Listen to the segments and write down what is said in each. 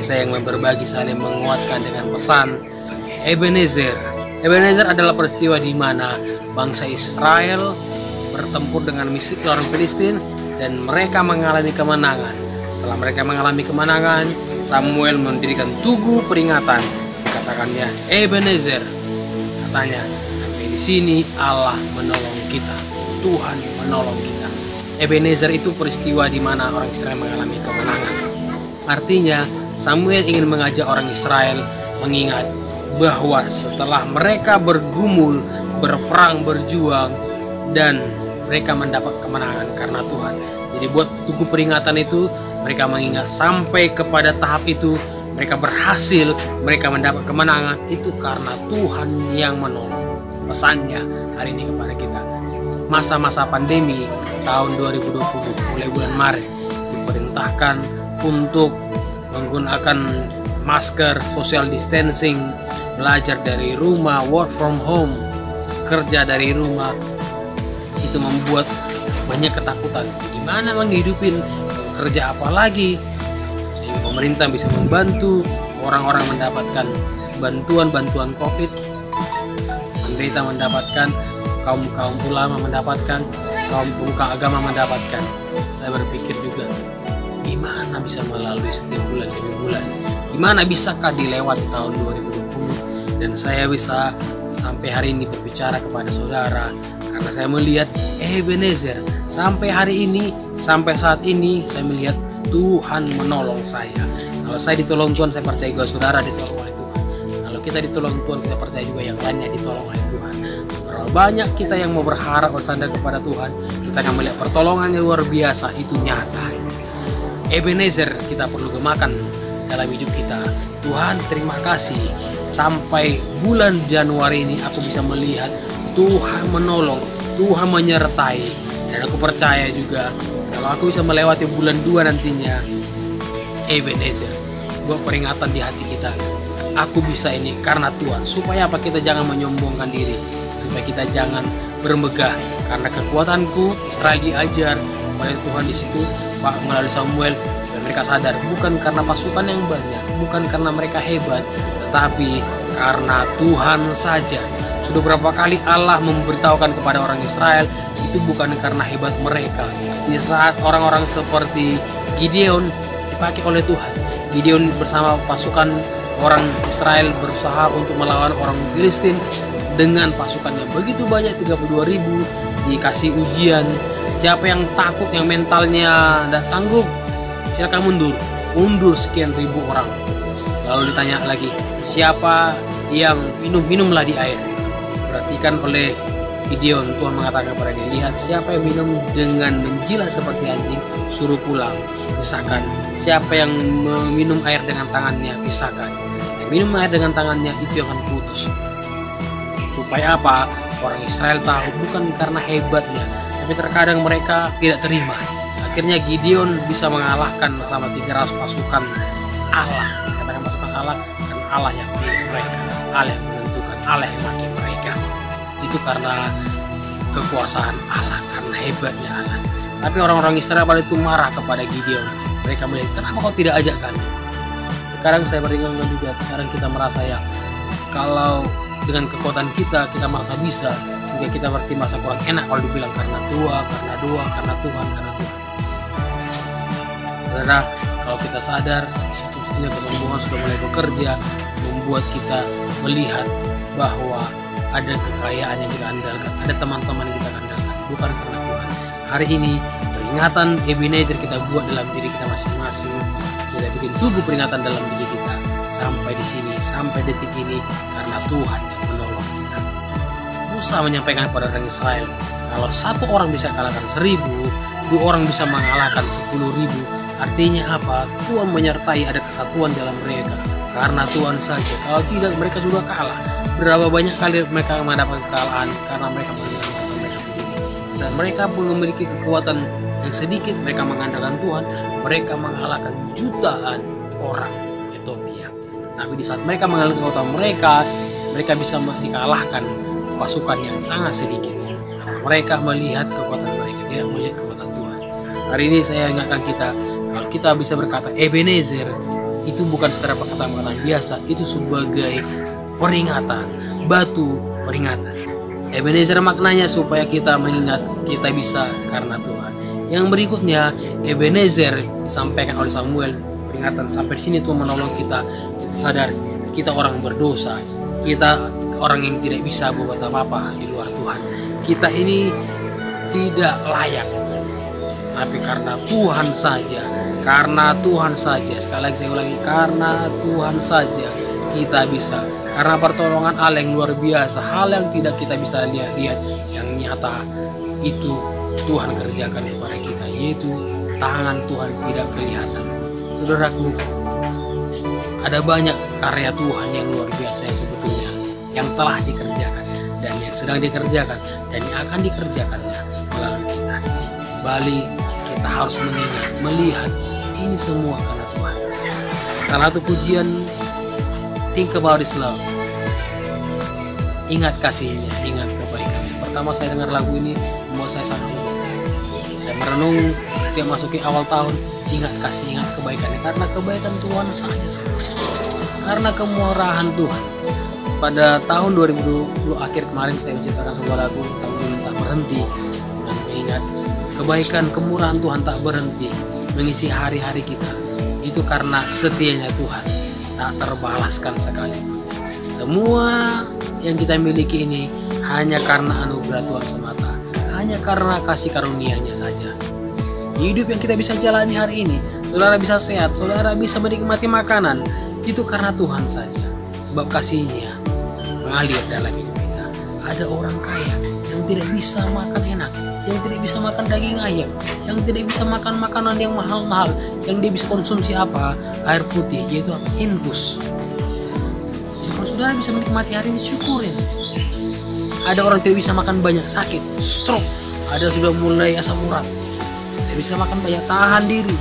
saya yang berbagi saling menguatkan dengan pesan Ebenezer. Ebenezer adalah peristiwa di mana bangsa Israel bertempur dengan misi orang Filistin dan mereka mengalami kemenangan. Setelah mereka mengalami kemenangan, Samuel mendirikan tugu peringatan. Katakannya Ebenezer. Katanya, sampai di sini Allah menolong kita. Tuhan menolong kita. Ebenezer itu peristiwa di mana orang Israel mengalami kemenangan. Artinya, Samuel ingin mengajak orang Israel mengingat bahwa setelah mereka bergumul, berperang, berjuang, dan mereka mendapat kemenangan karena Tuhan. Jadi buat tugu peringatan itu, mereka mengingat sampai kepada tahap itu, mereka berhasil, mereka mendapat kemenangan, itu karena Tuhan yang menolong. Pesannya hari ini kepada kita. Masa-masa pandemi tahun 2020, mulai bulan Maret, diperintahkan untuk menggunakan masker, social distancing, belajar dari rumah, work from home, kerja dari rumah. Itu membuat banyak ketakutan. Gimana menghidupin kerja apa lagi? Sehingga pemerintah bisa membantu orang-orang mendapatkan bantuan COVID, pendeta mendapatkan, kaum ulama mendapatkan, kaum pemuka agama mendapatkan. Saya berpikir juga, gimana bisa melalui setiap bulan demi bulan? Gimana bisakah dilewati tahun 2020? Dan saya bisa sampai hari ini berbicara kepada saudara karena saya melihat Ebenezer sampai hari ini, sampai saat ini saya melihat Tuhan menolong saya. Kalau saya ditolong Tuhan, saya percaya juga saudara ditolong oleh Tuhan. Kalau kita ditolong Tuhan, kita percaya juga yang lainnya ditolong oleh Tuhan. Seberapa banyak kita yang mau berharap bersandar kepada Tuhan, kita akan melihat pertolongan yang luar biasa itu nyata. Ebenezer kita perlu gemakan dalam hidup kita. Tuhan, terima kasih sampai bulan Januari ini aku bisa melihat Tuhan menolong, Tuhan menyertai, dan aku percaya juga kalau aku bisa melewati bulan 2 nantinya, Ebenezer buat peringatan di hati kita. Aku bisa ini karena Tuhan. Supaya apa? Kita jangan menyombongkan diri, supaya kita jangan bermegah. Karena kekuatanku, Israel diajar oleh Tuhan di situ melalui Samuel, dan mereka sadar bukan karena pasukan yang banyak, bukan karena mereka hebat, tetapi karena Tuhan saja. Sudah berapa kali Allah memberitahukan kepada orang Israel, itu bukan karena hebat mereka. Di saat orang-orang seperti Gideon dipakai oleh Tuhan, Gideon bersama pasukan orang Israel berusaha untuk melawan orang Filistin dengan pasukan yang begitu banyak, 32.000, dikasih ujian. Siapa yang takut, yang mentalnya tidak sanggup, silakan mundur sekian ribu orang. Lalu ditanya lagi, siapa yang minumlah di air. Perhatikan oleh Gideon, Tuhan mengatakan kepada dia, lihat siapa yang minum dengan menjilat seperti anjing, suruh pulang. Pisahkan. Siapa yang minum air dengan tangannya, pisahkan. Yang minum air dengan tangannya itu yang akan putus. Supaya apa? Orang Israel tahu bukan karena hebatnya, tapi terkadang mereka tidak terima. Akhirnya Gideon bisa mengalahkan sama 300 pasukan Allah. Katakan pasukan Allah, karena Allah yang pilih mereka, Allah yang menentukan, Allah yang pakai mereka. Itu karena kekuasaan Allah, karena hebatnya Allah. Tapi orang-orang Israel pada itu marah kepada Gideon. Mereka melihat, kenapa kau tidak ajak kami? Sekarang saya beringatkan juga, sekarang kita merasa ya, kalau dengan kekuatan kita merasa bisa, sehingga kita berarti merasa kurang enak kalau dibilang karena Tuhan. Saudara, kalau kita sadar, institusinya kesombongan sudah mulai bekerja, membuat kita melihat bahwa ada kekayaan yang kita andalkan, ada teman-teman yang kita andalkan, bukan karena Tuhan. Hari ini peringatan Ebenezer kita buat dalam diri kita masing-masing. Kita bikin tubuh peringatan dalam diri kita sampai di sini, sampai detik ini, karena Tuhan yang menolong kita. Musa menyampaikan kepada orang Israel, kalau satu orang bisa kalahkan 1.000, 2 orang bisa mengalahkan 10.000. Artinya apa? Tuhan menyertai, ada kesatuan dalam mereka. Karena Tuhan saja. Kalau tidak, mereka sudah kalah. Berapa banyak kali mereka mendapat kekalahan karena mereka mengandalkan mereka sendiri. Dan mereka memiliki kekuatan yang sedikit, mereka mengandalkan Tuhan. Mereka mengalahkan jutaan orang Ethiopia. Tapi di saat mereka mengalahkan kekuatan mereka bisa dikalahkan pasukan yang sangat sedikit. Karena mereka melihat kekuatan mereka, tidak melihat kekuatan Tuhan. Hari ini saya ingatkan kita, kalau kita bisa berkata Ebenezer, itu bukan sekedar perkataan-perkataan biasa, itu sebagai peringatan, batu peringatan. Ebenezer maknanya supaya kita mengingat kita bisa karena Tuhan. Yang berikutnya, Ebenezer disampaikan oleh Samuel, peringatan sampai sini Tuhan menolong kita. Kita sadar kita orang berdosa, kita orang yang tidak bisa berbuat apa-apa di luar Tuhan. Kita ini tidak layak, tapi karena Tuhan saja, sekali lagi saya ulangi, karena Tuhan saja kita bisa. Karena pertolongan Allah yang luar biasa, hal yang tidak kita bisa lihat yang nyata itu Tuhan kerjakan kepada kita, yaitu tangan Tuhan tidak kelihatan. Saudaraku, ada banyak karya Tuhan yang luar biasa yang sebetulnya yang telah dikerjakan dan yang sedang dikerjakan dan yang akan dikerjakannya melalui kita. Kembali kita harus mengingat, melihat ini semua karena Tuhan. Salah satu pujian, think about His love, ingat kasihnya, ingat kebaikannya. Pertama saya dengar lagu ini membuat saya sangat saya merenung setiap masuki awal tahun, ingat kasih, ingat kebaikannya, karena kebaikan Tuhan saja semua, karena kemurahan Tuhan. Pada tahun 2020 akhir kemarin saya menciptakan sebuah lagu tentang Tuhan tak berhenti, dan mengingat kebaikan kemurahan Tuhan tak berhenti mengisi hari-hari kita. Itu karena setianya Tuhan tak terbalaskan sekalipun. Semua yang kita miliki ini hanya karena anugerah Tuhan semata, hanya karena kasih karunia-Nya saja. Hidup yang kita bisa jalani hari ini, saudara bisa sehat, saudara bisa menikmati makanan, itu karena Tuhan saja. Sebab kasih-Nya mengalir dalam hidup kita. Ada orang kaya yang tidak bisa makan enak, yang tidak bisa makan daging ayam, yang tidak bisa makan makanan yang mahal-mahal, yang dia bisa konsumsi apa? Air putih, yaitu infus. Jadi kalau saudara bisa menikmati hari ini, syukurin. Ada orang tidak bisa makan banyak, sakit, stroke. Ada sudah mulai asam urat, tidak bisa makan banyak, tahan diri.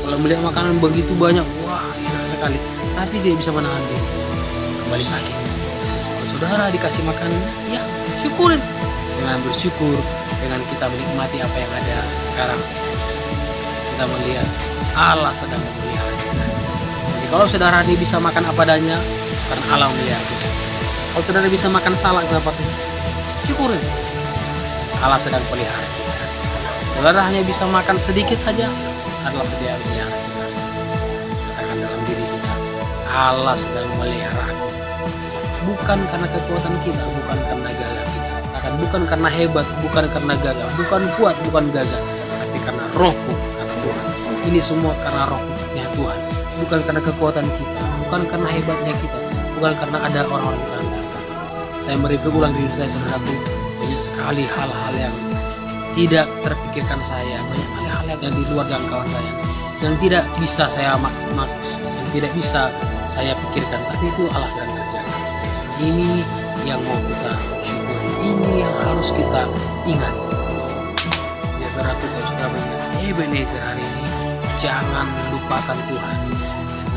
Kalau melihat makanan begitu banyak, wah enak sekali, tapi dia bisa menahan diri, kembali sakit. Kalau saudara dikasih makan, ya syukurin. Dengan bersyukur, dengan kita menikmati apa yang ada sekarang, kita melihat Allah sedang memelihara kita. Jadi kalau saudara dia bisa makan apa adanya, karena Allah memelihara kita. Kalau saudara bisa makan salak seperti itu, syukurin, Allah sedang pelihara kita. Saudara hanya bisa makan sedikit saja, adalah sedang melihara kita. Katakan dalam diri kita, Allah sedang memelihara aku. Bukan karena kekuatan kita, bukan karena gagah kita. Bukan karena hebat, bukan karena gagah, bukan kuat, bukan gagah, tapi karena Rohku, kata Tuhan. Ini semua karena Rohnya Tuhan, bukan karena kekuatan kita, bukan karena hebatnya kita, bukan karena ada orang-orang yang kita andalkan. Saya mereview ulang diri saya, saudaraku, banyak sekali hal-hal yang tidak terpikirkan saya, banyak sekali hal yang di luar jangkauan saya, yang tidak bisa saya yang tidak bisa saya pikirkan, tapi itu Allah sedang kerjakan. Ini yang mau kita syukuri, ini yang harus kita ingat. Ya saudaraku, kalau sudah mengingat Ebenezer hari ini, jangan lupakan Tuhan. Dan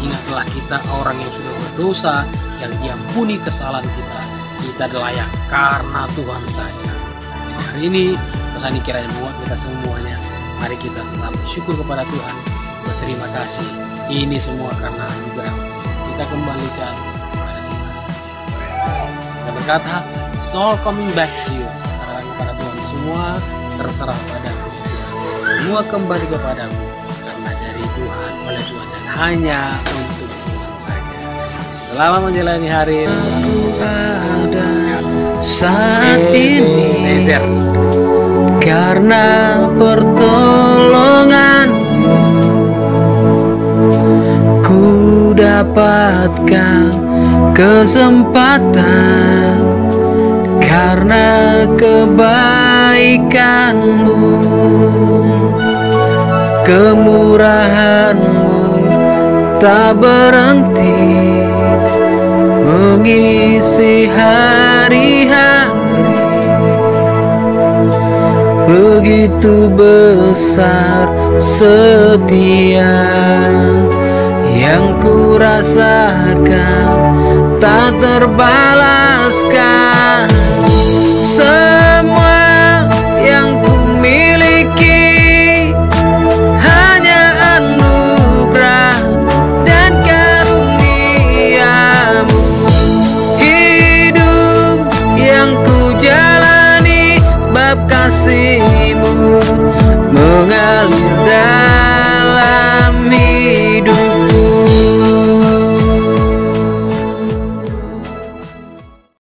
ingatlah kita orang yang sudah berdosa, yang diampuni kesalahan kita. Kita layak karena Tuhan saja. Dan hari ini pesan ini kiranya membuat kita semuanya, mari kita tetap bersyukur kepada Tuhan, berterima kasih. Ini semua karena anugerah. Kita kembalikan kepada Tuhan. Kita berkata, it's all coming back to you. Katakan kepada Tuhan, semua terserah padamu. Semua kembali kepadamu karena dari Tuhan, oleh Tuhan, dan hanya untuk Tuhan saja. Selamat menjalani hari ada saat ini karena pertolonganmu ku dapatkan kesempatan karena kebaikanmu, kemurahanmu tak berhenti mengisi hari-hari. Begitu besar setia yang ku rasakan, tak terbalaskan.